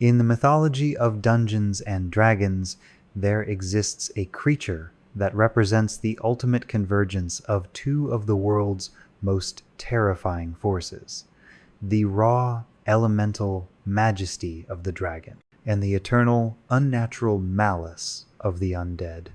In the mythology of Dungeons and Dragons, there exists a creature that represents the ultimate convergence of two of the world's most terrifying forces: the raw, elemental majesty of the dragon, and the eternal, unnatural malice of the undead.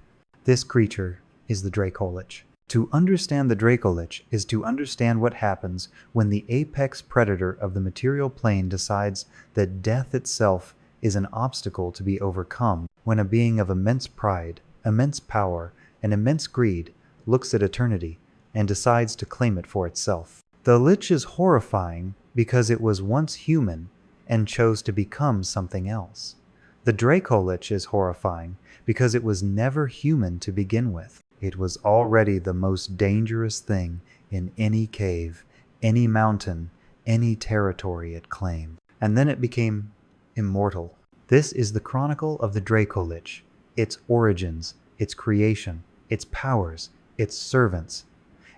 This creature is the Dracolich. To understand the Dracolich is to understand what happens when the apex predator of the material plane decides that death itself is an obstacle to be overcome, when a being of immense pride, immense power, and immense greed looks at eternity and decides to claim it for itself. The Lich is horrifying because it was once human and chose to become something else. The Dracolich is horrifying because it was never human to begin with. It was already the most dangerous thing in any cave, any mountain, any territory it claimed. And then it became immortal. This is the chronicle of the Dracolich, its origins, its creation, its powers, its servants,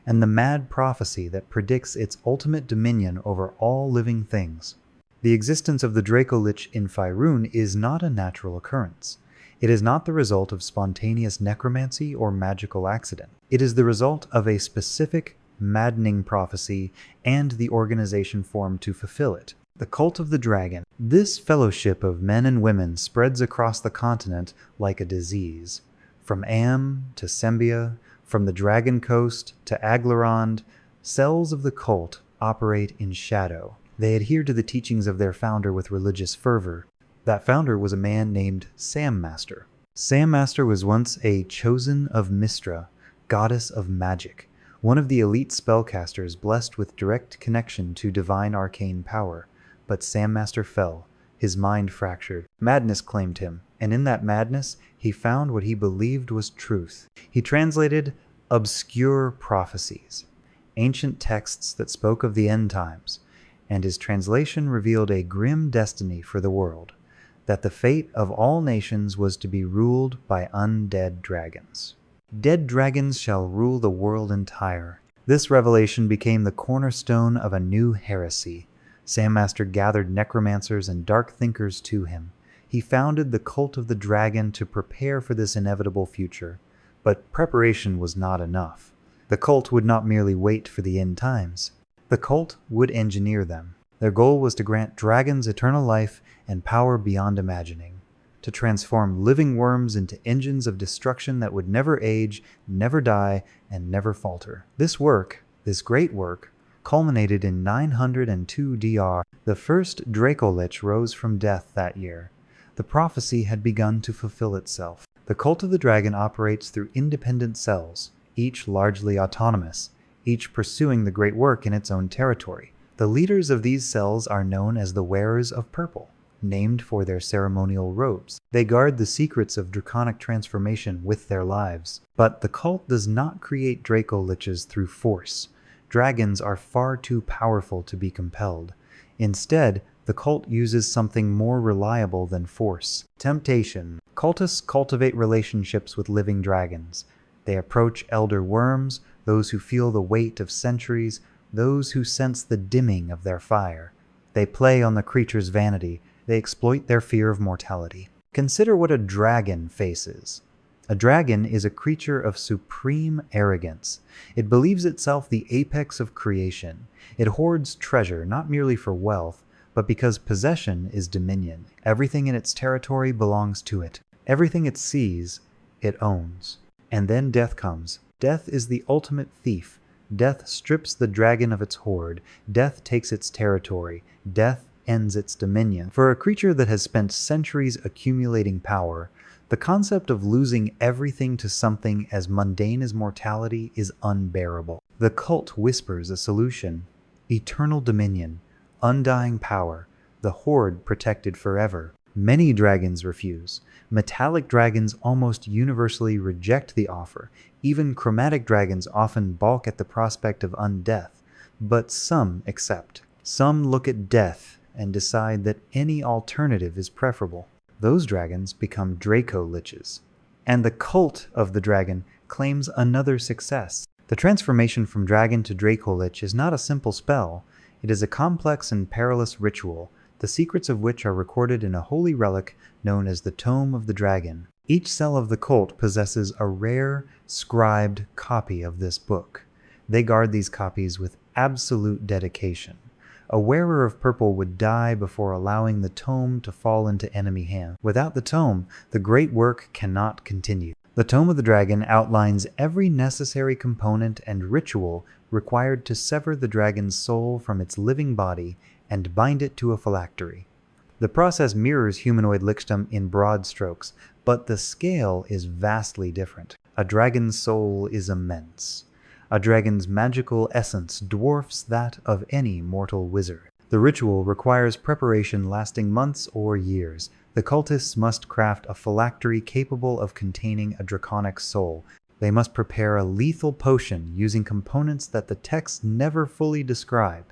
and the mad prophecy that predicts its ultimate dominion over all living things. The existence of the Dracolich in Faerun is not a natural occurrence. It is not the result of spontaneous necromancy or magical accident. It is the result of a specific, maddening prophecy and the organization formed to fulfill it. The Cult of the Dragon. This fellowship of men and women spreads across the continent like a disease. From Am to Sembia, from the Dragon Coast to Aglarond, cells of the cult operate in shadow. They adhere to the teachings of their founder with religious fervor. That founder was a man named Sam Master. Sam Master was once a chosen of Mystra, goddess of magic, one of the elite spellcasters blessed with direct connection to divine arcane power. But Sam Master fell, his mind fractured. Madness claimed him, and in that madness he found what he believed was truth. He translated obscure prophecies, ancient texts that spoke of the end times, and his translation revealed a grim destiny for the world, that the fate of all nations was to be ruled by undead dragons. Dead dragons shall rule the world entire. This revelation became the cornerstone of a new heresy. Sam Master gathered necromancers and dark thinkers to him. He founded the Cult of the Dragon to prepare for this inevitable future. But preparation was not enough. The cult would not merely wait for the end times. The cult would engineer them. Their goal was to grant dragons eternal life and power beyond imagining, to transform living worms into engines of destruction that would never age, never die, and never falter. This work, this great work, culminated in 902 DR. The first Dracolich rose from death that year. The prophecy had begun to fulfill itself. The Cult of the Dragon operates through independent cells, each largely autonomous, each pursuing the great work in its own territory. The leaders of these cells are known as the Wearers of Purple, named for their ceremonial robes. They guard the secrets of draconic transformation with their lives. But the cult does not create Dracoliches through force. Dragons are far too powerful to be compelled. Instead, the cult uses something more reliable than force: temptation. Cultists cultivate relationships with living dragons. They approach elder worms, those who feel the weight of centuries, those who sense the dimming of their fire. They play on the creature's vanity. They exploit their fear of mortality. Consider what a dragon faces. A dragon is a creature of supreme arrogance. It believes itself the apex of creation. It hoards treasure not merely for wealth, but because possession is dominion. Everything in its territory belongs to it. Everything it sees, it owns. And then death comes. Death is the ultimate thief. Death strips the dragon of its hoard. Death takes its territory. Death ends its dominion. For a creature that has spent centuries accumulating power, the concept of losing everything to something as mundane as mortality is unbearable. The cult whispers a solution: eternal dominion, undying power, the horde protected forever. Many dragons refuse. Metallic dragons almost universally reject the offer. Even chromatic dragons often balk at the prospect of undeath. But some accept. Some look at death and decide that any alternative is preferable. Those dragons become Dracoliches. And the Cult of the Dragon claims another success. The transformation from dragon to Dracolich is not a simple spell. It is a complex and perilous ritual the secrets of which are recorded in a holy relic known as the Tome of the Dragon. Each cell of the cult possesses a rare, scribed copy of this book. They guard these copies with absolute dedication. A wearer of purple would die before allowing the tome to fall into enemy hands. Without the tome, the great work cannot continue. The Tome of the Dragon outlines every necessary component and ritual required to sever the dragon's soul from its living body and bind it to a phylactery. The process mirrors humanoid lichdom in broad strokes, but the scale is vastly different. A dragon's soul is immense. A dragon's magical essence dwarfs that of any mortal wizard. The ritual requires preparation lasting months or years. The cultists must craft a phylactery capable of containing a draconic soul. They must prepare a lethal potion using components that the texts never fully describe.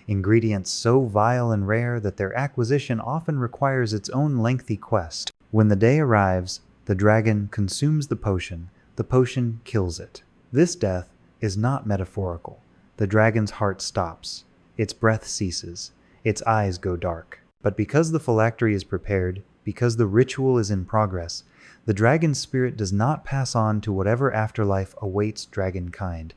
Ingredients so vile and rare that their acquisition often requires its own lengthy quest. When the day arrives, the dragon consumes the potion kills it. This death is not metaphorical. The dragon's heart stops. Its breath ceases. Its eyes go dark. But because the phylactery is prepared, because the ritual is in progress, the dragon's spirit does not pass on to whatever afterlife awaits dragonkind.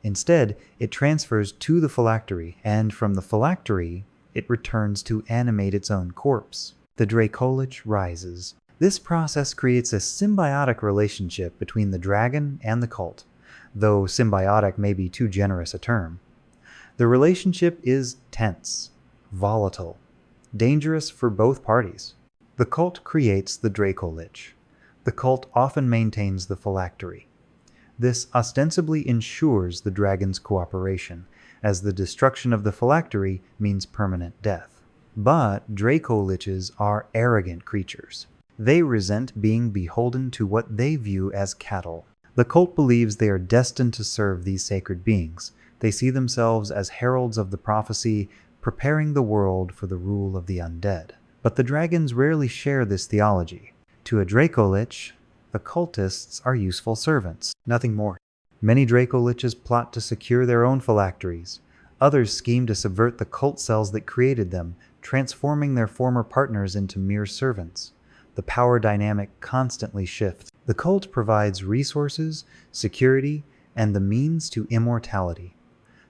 Instead, it transfers to the phylactery, and from the phylactery, it returns to animate its own corpse. The Dracolich rises. This process creates a symbiotic relationship between the dragon and the cult, though symbiotic may be too generous a term. The relationship is tense, volatile, dangerous for both parties. The cult creates the Dracolich. The cult often maintains the phylactery. This ostensibly ensures the dragon's cooperation, as the destruction of the phylactery means permanent death. But Dracoliches are arrogant creatures. They resent being beholden to what they view as cattle. The cult believes they are destined to serve these sacred beings. They see themselves as heralds of the prophecy, preparing the world for the rule of the undead. But the dragons rarely share this theology. To a Dracolich, the cultists are useful servants, nothing more. Many Dracoliches plot to secure their own phylacteries. Others scheme to subvert the cult cells that created them, transforming their former partners into mere servants. The power dynamic constantly shifts. The cult provides resources, security, and the means to immortality.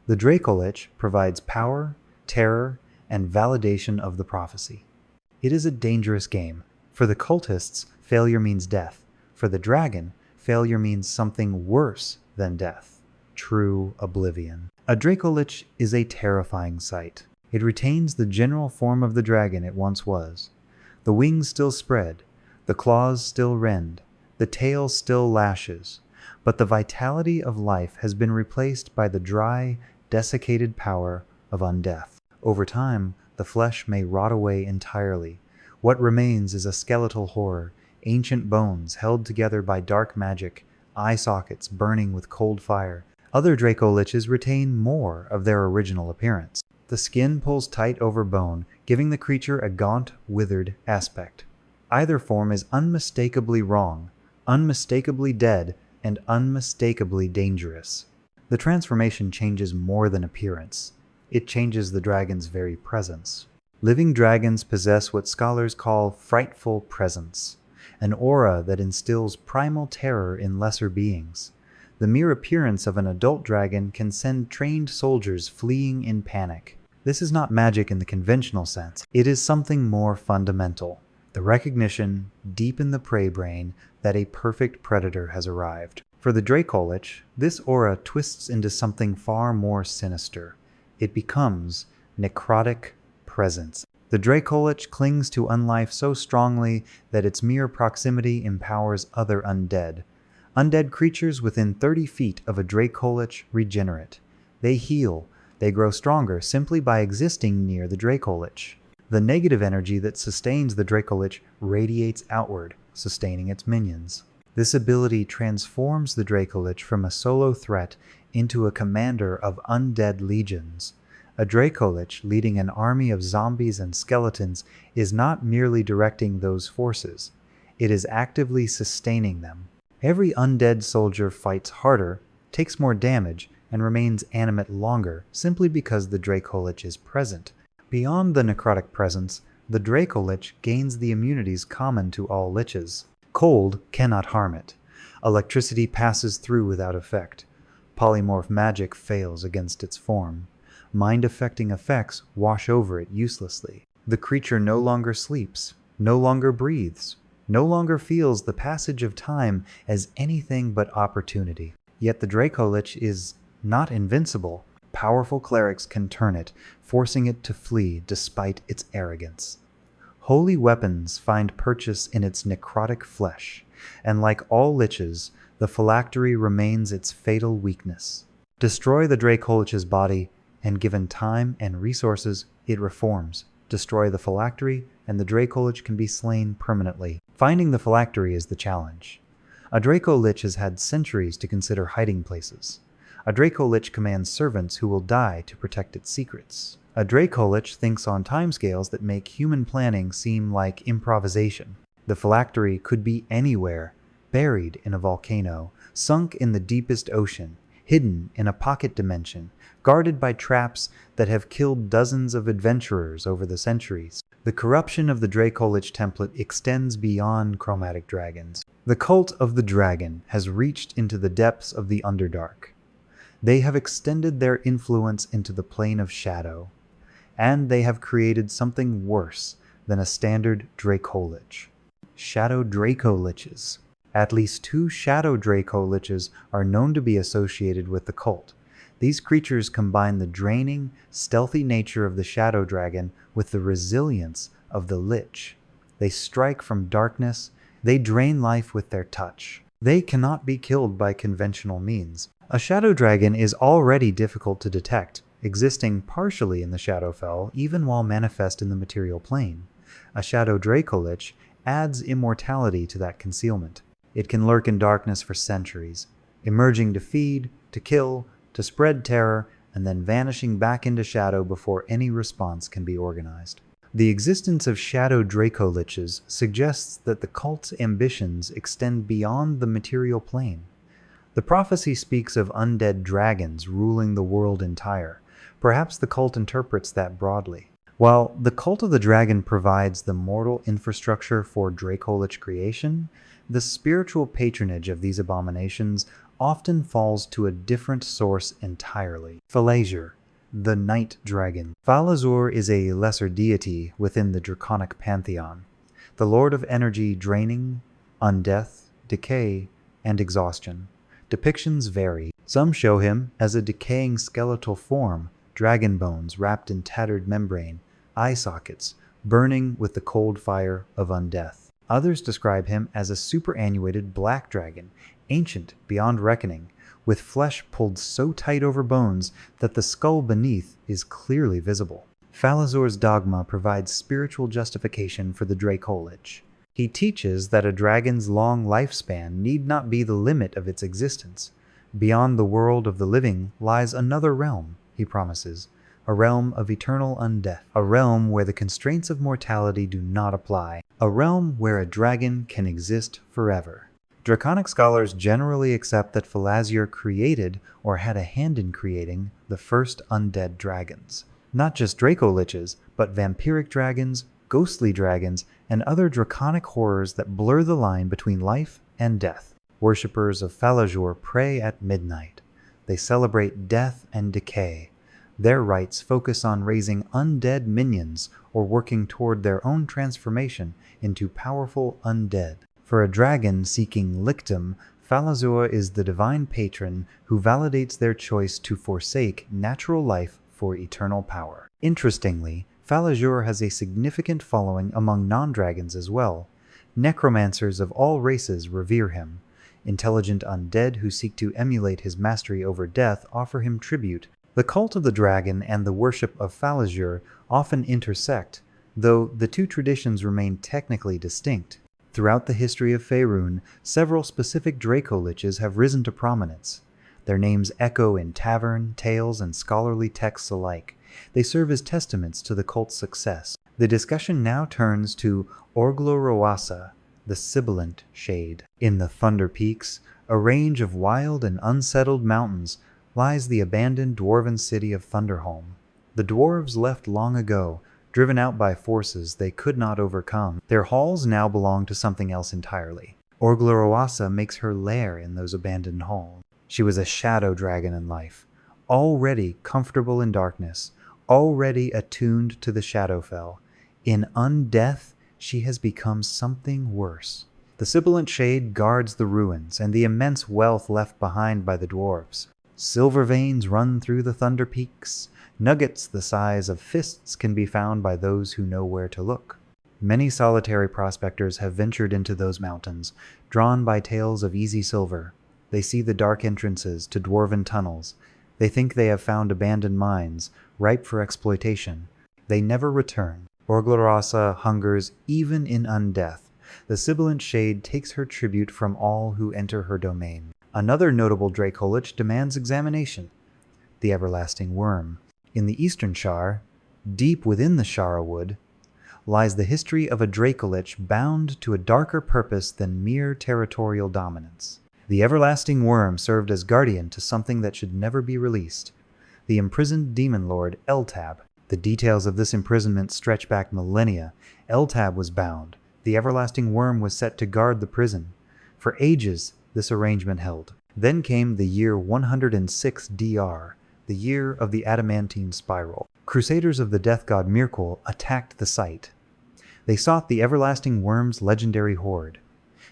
The Dracolich provides power, terror, and validation of the prophecy. It is a dangerous game. For the cultists, failure means death. For the dragon, failure means something worse than death. True oblivion. A Dracolich is a terrifying sight. It retains the general form of the dragon it once was. The wings still spread, the claws still rend, the tail still lashes, but the vitality of life has been replaced by the dry, desiccated power of undeath. Over time, the flesh may rot away entirely. What remains is a skeletal horror, ancient bones held together by dark magic, eye sockets burning with cold fire. Other Dracoliches retain more of their original appearance. The skin pulls tight over bone, giving the creature a gaunt, withered aspect. Either form is unmistakably wrong, unmistakably dead, and unmistakably dangerous. The transformation changes more than appearance. It changes the dragon's very presence. Living dragons possess what scholars call frightful presence, an aura that instills primal terror in lesser beings. The mere appearance of an adult dragon can send trained soldiers fleeing in panic. This is not magic in the conventional sense. It is something more fundamental, the recognition, deep in the prey brain, that a perfect predator has arrived. For the Dracolich, this aura twists into something far more sinister. It becomes necrotic presence. The Dracolich clings to unlife so strongly that its mere proximity empowers other undead. Undead creatures within 30 feet of a Dracolich regenerate. They heal. They grow stronger simply by existing near the Dracolich. The negative energy that sustains the Dracolich radiates outward, sustaining its minions. This ability transforms the Dracolich from a solo threat into a commander of undead legions. A Dracolich leading an army of zombies and skeletons is not merely directing those forces. It is actively sustaining them. Every undead soldier fights harder, takes more damage, and remains animate longer simply because the Dracolich is present. Beyond the necrotic presence, The Dracolich gains the immunities common to all liches. Cold cannot harm it. Electricity passes through without effect. Polymorph magic fails against its form. Mind-affecting effects wash over it uselessly. The creature no longer sleeps, no longer breathes, no longer feels the passage of time as anything but opportunity. Yet the Dracolich is not invincible. Powerful clerics can turn it, forcing it to flee despite its arrogance. Holy weapons find purchase in its necrotic flesh, and like all liches, the phylactery remains its fatal weakness. Destroy the Dracolich's body, and given time and resources, it reforms. Destroy the phylactery, and the Dracolich can be slain permanently. Finding the phylactery is the challenge. A Dracolich has had centuries to consider hiding places. A Dracolich commands servants who will die to protect its secrets. A Dracolich thinks on timescales that make human planning seem like improvisation. The phylactery could be anywhere, buried in a volcano, sunk in the deepest ocean, hidden in a pocket dimension, guarded by traps that have killed dozens of adventurers over the centuries. The corruption of the Dracolich template extends beyond chromatic dragons. The cult of the dragon has reached into the depths of the Underdark. They have extended their influence into the plane of shadow, and they have created something worse than a standard Dracolich. Shadow Dracoliches. At least 2 Shadow Dracoliches are known to be associated with the cult. These creatures combine the draining, stealthy nature of the Shadow Dragon with the resilience of the Lich. They strike from darkness, they drain life with their touch. They cannot be killed by conventional means. A Shadow Dragon is already difficult to detect, existing partially in the Shadowfell even while manifest in the material plane. A Shadow Dracolich adds immortality to that concealment. It can lurk in darkness for centuries, emerging to feed, to kill, to spread terror, and then vanishing back into shadow before any response can be organized. The existence of Shadow Dracoliches suggests that the cult's ambitions extend beyond the material plane. The prophecy speaks of undead dragons ruling the world entire. Perhaps the cult interprets that broadly. While the cult of the dragon provides the mortal infrastructure for Dracolich creation, the spiritual patronage of these abominations often falls to a different source entirely. Falazur, the night dragon. Falazur is a lesser deity within the draconic pantheon, the lord of energy draining, undeath, decay, and exhaustion. Depictions vary. Some show him as a decaying skeletal form, dragon bones wrapped in tattered membrane, eye sockets, burning with the cold fire of undeath. Others describe him as a superannuated black dragon, ancient beyond reckoning, with flesh pulled so tight over bones that the skull beneath is clearly visible. Falazur's dogma provides spiritual justification for the Dracolich. He teaches that a dragon's long lifespan need not be the limit of its existence. Beyond the world of the living lies another realm, he promises, a realm of eternal undeath, a realm where the constraints of mortality do not apply, a realm where a dragon can exist forever. Draconic scholars generally accept that Falazur created or had a hand in creating the first undead dragons. Not just Dracoliches, but vampiric dragons, ghostly dragons, and other draconic horrors that blur the line between life and death. Worshippers of Falazur pray at midnight. They celebrate death and decay. Their rites focus on raising undead minions or working toward their own transformation into powerful undead. For a dragon seeking lichdom, Falazur is the divine patron who validates their choice to forsake natural life for eternal power. Interestingly, Falazur has a significant following among non-dragons as well. Necromancers of all races revere him. Intelligent undead who seek to emulate his mastery over death offer him tribute. The cult of the dragon and the worship of Falazur often intersect, though the two traditions remain technically distinct. Throughout the history of Faerun, several specific Dracoliches have risen to prominence. Their names echo in tavern, tales, and scholarly texts alike. They serve as testaments to the cult's success. The discussion now turns to Orgloroasa, the sibilant shade. In the Thunder Peaks, a range of wild and unsettled mountains, lies the abandoned dwarven city of Thunderholm. The dwarves left long ago, driven out by forces they could not overcome. Their halls now belong to something else entirely. Orgloroasa makes her lair in those abandoned halls. She was a shadow dragon in life, already comfortable in darkness, already attuned to the Shadowfell. In undeath, she has become something worse. The sibilant shade guards the ruins and the immense wealth left behind by the dwarves. Silver veins run through the thunder peaks. Nuggets the size of fists can be found by those who know where to look. Many solitary prospectors have ventured into those mountains, drawn by tales of easy silver. They see the dark entrances to dwarven tunnels. They think they have found abandoned mines, ripe for exploitation. They never return. Orgloroasa hungers even in undeath. The sibilant shade takes her tribute from all who enter her domain. Another notable Dracolich demands examination: the everlasting worm. In the eastern Shar, deep within the Shara wood, lies the history of a Dracolich bound to a darker purpose than mere territorial dominance. The everlasting worm served as guardian to something that should never be released: the imprisoned demon lord Eltab. The details of this imprisonment stretch back millennia. Eltab was bound. The everlasting worm was set to guard the prison. For ages, this arrangement held. Then came the year 106 DR, the year of the adamantine spiral. Crusaders of the death god Mirkul attacked the site. They sought the everlasting worm's legendary hoard.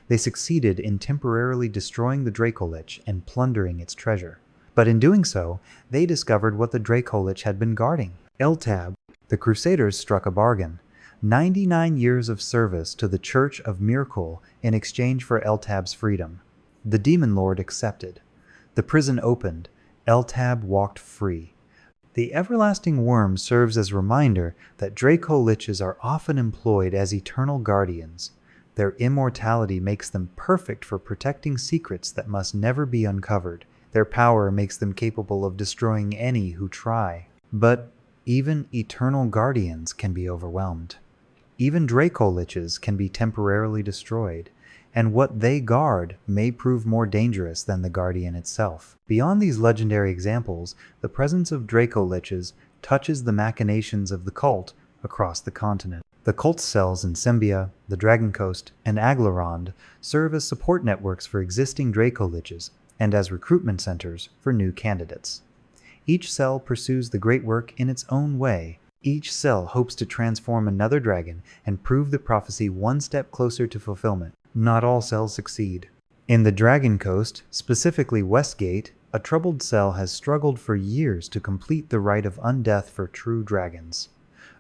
They succeeded in temporarily destroying the Dracolich and plundering its treasure. But in doing so, they discovered what the Dracolich had been guarding: Eltab. The Crusaders struck a bargain: 99 years of service to the Church of Mirkul in exchange for Eltab's freedom. The Demon Lord accepted. The prison opened. Eltab walked free. The everlasting worm serves as a reminder that Dracoliches are often employed as eternal guardians. Their immortality makes them perfect for protecting secrets that must never be uncovered. Their power makes them capable of destroying any who try. But even eternal guardians can be overwhelmed. Even Dracoliches can be temporarily destroyed, and what they guard may prove more dangerous than the guardian itself. Beyond these legendary examples, the presence of Dracoliches touches the machinations of the cult across the continent. The cult cells in Sembia, the Dragon Coast, and Aglarond serve as support networks for existing Dracoliches and as recruitment centers for new candidates. Each cell pursues the great work in its own way. Each cell hopes to transform another dragon and prove the prophecy one step closer to fulfillment. Not all cells succeed. In the Dragon Coast, specifically Westgate, a troubled cell has struggled for years to complete the rite of undeath for true dragons.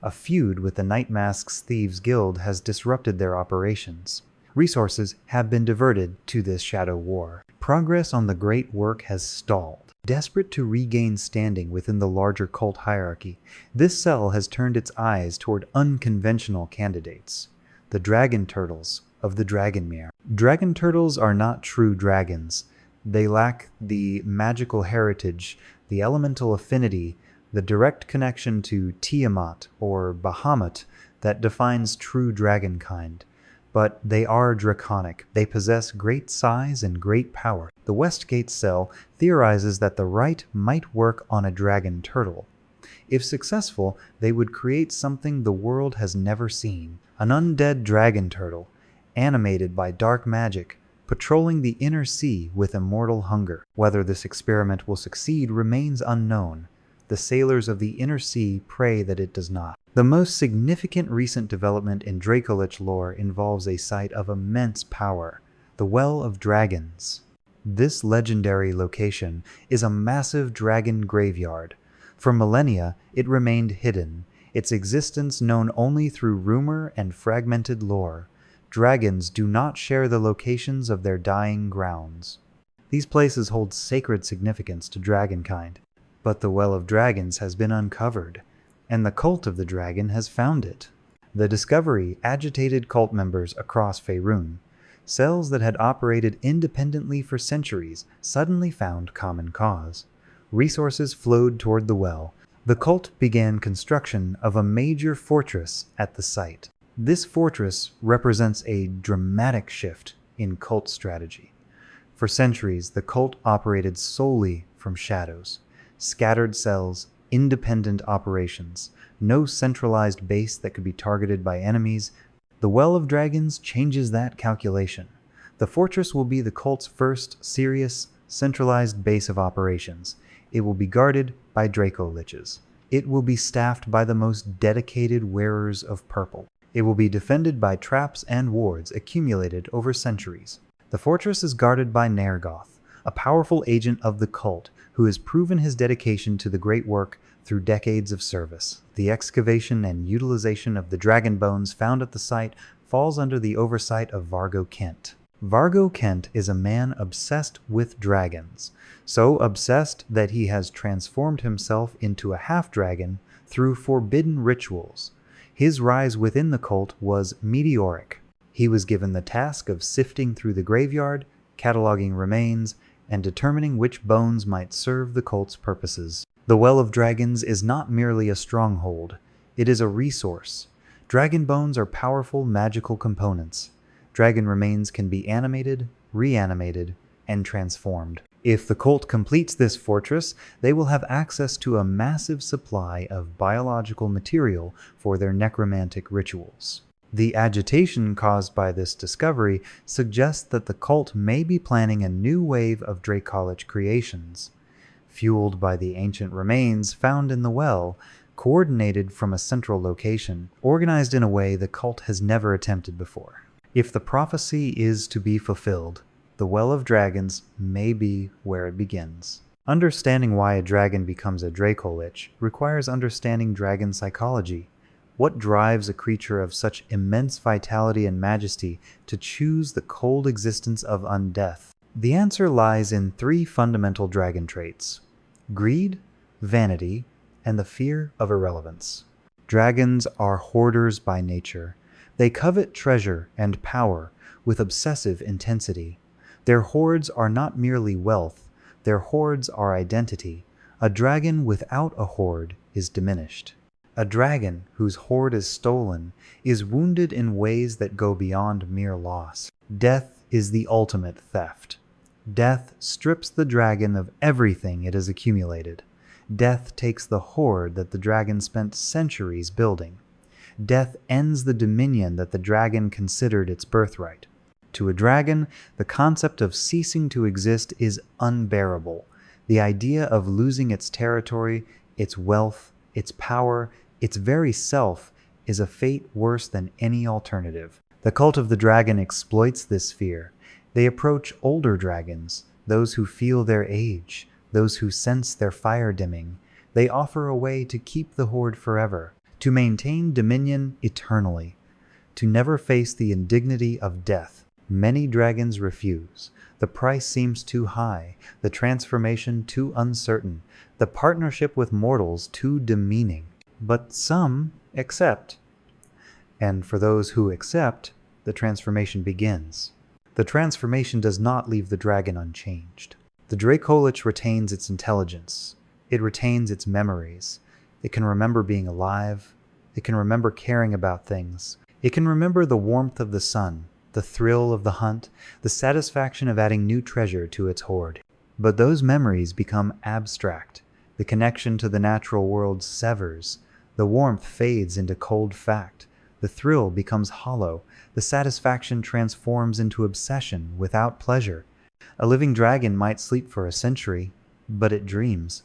A feud with the Night Mask's Thieves Guild has disrupted their operations. Resources have been diverted to this shadow war. Progress on the great work has stalled. Desperate to regain standing within the larger cult hierarchy, this cell has turned its eyes toward unconventional candidates: the dragon turtles of the Dragonmere. Dragon turtles are not true dragons. They lack the magical heritage, the elemental affinity, the direct connection to Tiamat or Bahamut that defines true dragonkind. But they are draconic. They possess great size and great power. The Westgate cell theorizes that the rite might work on a dragon turtle. If successful, they would create something the world has never seen: an undead dragon turtle, animated by dark magic, patrolling the inner sea with immortal hunger. Whether this experiment will succeed remains unknown. The sailors of the inner sea pray that it does not. The most significant recent development in Dracolich lore involves a site of immense power: the Well of Dragons. This legendary location is a massive dragon graveyard. For millennia, it remained hidden, its existence known only through rumor and fragmented lore. Dragons do not share the locations of their dying grounds. These places hold sacred significance to dragonkind. But the Well of Dragons has been uncovered, and the cult of the dragon has found it. The discovery agitated cult members across Faerun. Cells that had operated independently for centuries suddenly found common cause. Resources flowed toward the well. The cult began construction of a major fortress at the site. This fortress represents a dramatic shift in cult strategy. For centuries, the cult operated solely from shadows. Scattered cells, independent operations. no centralized base that could be targeted by enemies. The Well of Dragons changes that calculation. The fortress will be the cult's first serious, centralized base of operations. It will be guarded by Dracoliches. It will be staffed by the most dedicated wearers of purple. It will be defended by traps and wards accumulated over centuries. The fortress is guarded by Nergoth, a powerful agent of the cult who has proven his dedication to the great work through decades of service. The excavation and utilization of the dragon bones found at the site falls under the oversight of Vargo Kent. Vargo Kent is a man obsessed with dragons, so obsessed that he has transformed himself into a half-dragon through forbidden rituals. His rise within the cult was meteoric. He was given the task of sifting through the graveyard, cataloging remains, and determining which bones might serve the cult's purposes. The Well of Dragons is not merely a stronghold, it is a resource. Dragon bones are powerful magical components. Dragon remains can be animated, reanimated, and transformed. If the cult completes this fortress, they will have access to a massive supply of biological material for their necromantic rituals. The agitation caused by this discovery suggests that the cult may be planning a new wave of Dracolich creations, fueled by the ancient remains found in the well, coordinated from a central location, organized in a way the cult has never attempted before. If the prophecy is to be fulfilled, the Well of Dragons may be where it begins. Understanding why a dragon becomes a Dracolich requires understanding dragon psychology. What drives a creature of such immense vitality and majesty to choose the cold existence of undeath? The answer lies in three fundamental dragon traits: greed, vanity, and the fear of irrelevance. Dragons are hoarders by nature. They covet treasure and power with obsessive intensity. Their hoards are not merely wealth, their hoards are identity. A dragon without a hoard is diminished. A dragon whose hoard is stolen is wounded in ways that go beyond mere loss. Death is the ultimate theft. Death strips the dragon of everything it has accumulated. Death takes the hoard that the dragon spent centuries building. Death ends the dominion that the dragon considered its birthright. To a dragon, the concept of ceasing to exist is unbearable. The idea of losing its territory, its wealth, its power, its very self, is a fate worse than any alternative. The cult of the dragon exploits this fear. They approach older dragons, those who feel their age, those who sense their fire dimming. They offer a way to keep the hoard forever, to maintain dominion eternally, to never face the indignity of death. Many dragons refuse. The price seems too high, the transformation too uncertain, the partnership with mortals too demeaning. But some accept. And for those who accept, the transformation begins. The transformation does not leave the dragon unchanged. The Dracolich retains its intelligence. It retains its memories. It can remember being alive. It can remember caring about things. It can remember the warmth of the sun, the thrill of the hunt, the satisfaction of adding new treasure to its hoard. But those memories become abstract. The connection to the natural world severs. The warmth fades into cold fact. The thrill becomes hollow. The satisfaction transforms into obsession without pleasure. A living dragon might sleep for a century, but it dreams.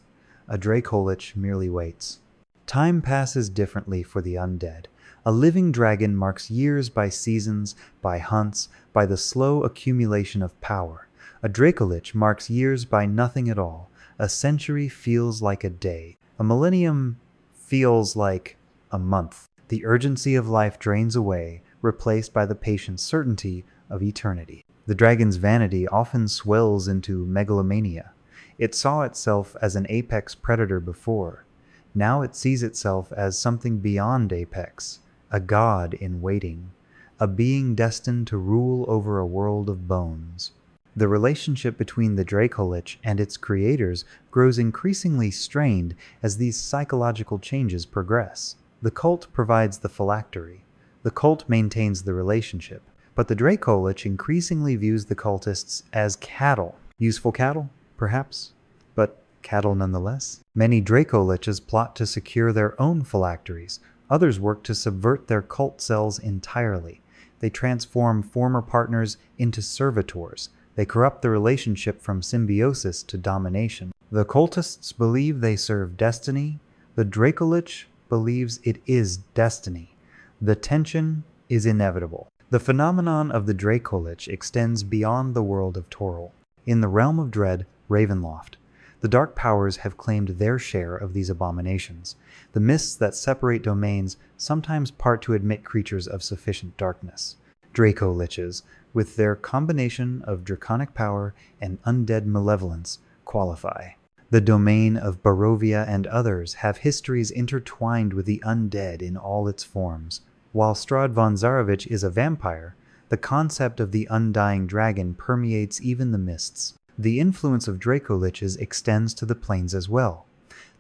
A Dracolich merely waits. Time passes differently for the undead. A living dragon marks years by seasons, by hunts, by the slow accumulation of power. A Dracolich marks years by nothing at all. A century feels like a day. A millennium feels like a month. The urgency of life drains away, replaced by the patient certainty of eternity. The dragon's vanity often swells into megalomania. It saw itself as an apex predator before. Now it sees itself as something beyond apex, a god in waiting, a being destined to rule over a world of bones. The relationship between the Dracolich and its creators grows increasingly strained as these psychological changes progress. The cult provides the phylactery. The cult maintains the relationship. But the Dracolich increasingly views the cultists as cattle. Useful cattle, perhaps, but Cattle nonetheless. Many Dracoliches plot to secure their own phylacteries. Others work to subvert their cult cells entirely. They transform former partners into servitors. They corrupt the relationship from symbiosis to domination. The cultists believe they serve destiny. The Dracolich believes it is destiny. The tension is inevitable. The phenomenon of the Dracolich extends beyond the world of Toril. In the realm of dread, Ravenloft, the dark powers have claimed their share of these abominations. The mists that separate domains sometimes part to admit creatures of sufficient darkness. Dracoliches, with their combination of draconic power and undead malevolence, qualify. The domain of Barovia and others have histories intertwined with the undead in all its forms. While Strahd von Zarovich is a vampire, the concept of the undying dragon permeates even the mists. The influence of Dracoliches extends to the planes as well.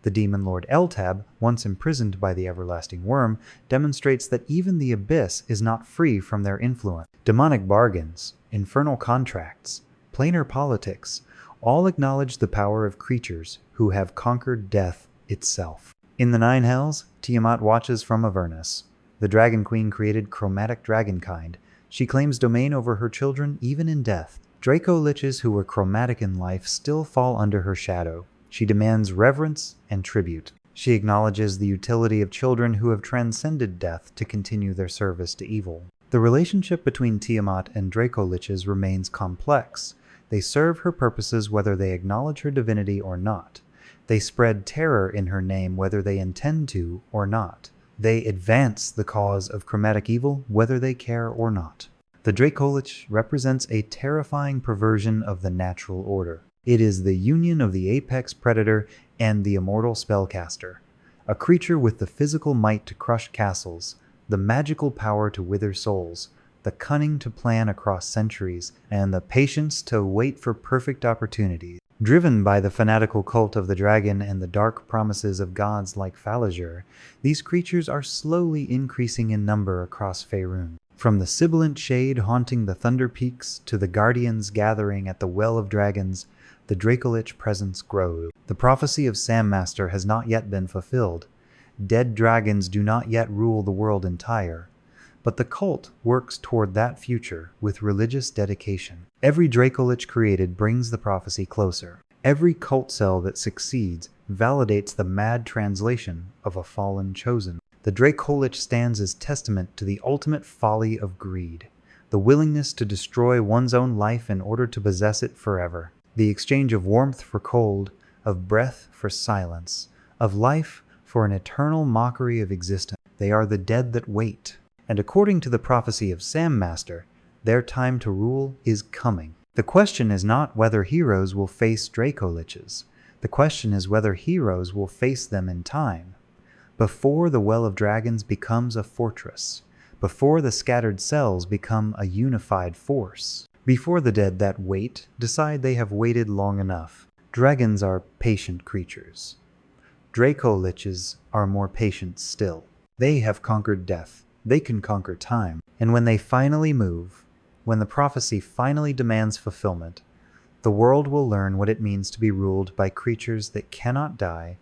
The demon lord Eltab, once imprisoned by the everlasting worm, demonstrates that even the abyss is not free from their influence. Demonic bargains, infernal contracts, planar politics, all acknowledge the power of creatures who have conquered death itself. In the Nine Hells, Tiamat watches from Avernus. The Dragon Queen created chromatic dragonkind. She claims domain over her children even in death. Dracoliches who were chromatic in life still fall under her shadow. She demands reverence and tribute. She acknowledges the utility of children who have transcended death to continue their service to evil. The relationship between Tiamat and Dracoliches remains complex. They serve her purposes whether they acknowledge her divinity or not. They spread terror in her name whether they intend to or not. They advance the cause of chromatic evil whether they care or not. The Dracolich represents a terrifying perversion of the natural order. It is the union of the apex predator and the immortal spellcaster, a creature with the physical might to crush castles, the magical power to wither souls, the cunning to plan across centuries, and the patience to wait for perfect opportunities. Driven by the fanatical cult of the dragon and the dark promises of gods like Falazure, these creatures are slowly increasing in number across Faerun. From the sibilant shade haunting the Thunder Peaks to the guardians gathering at the Well of Dragons, the Dracolich presence grows. The prophecy of Sam Master has not yet been fulfilled. Dead dragons do not yet rule the world entire. But the cult works toward that future with religious dedication. Every Dracolich created brings the prophecy closer. Every cult cell that succeeds validates the mad translation of a fallen chosen. The Dracolich stands as testament to the ultimate folly of greed, the willingness to destroy one's own life in order to possess it forever. The exchange of warmth for cold, of breath for silence, of life for an eternal mockery of existence. They are the dead that wait. And according to the prophecy of Sam Master, their time to rule is coming. The question is not whether heroes will face Dracoliches. The question is whether heroes will face them in time. Before the Well of Dragons becomes a fortress. Before the scattered cells become a unified force. Before the dead that wait decide they have waited long enough. Dragons are patient creatures. Dracoliches are more patient still. They have conquered death. They can conquer time. And when they finally move, when the prophecy finally demands fulfillment, the world will learn what it means to be ruled by creatures that cannot die,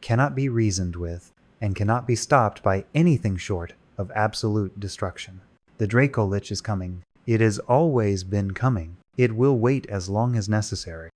cannot be reasoned with, and cannot be stopped by anything short of absolute destruction. The Dracolich is coming. It has always been coming. It will wait as long as necessary.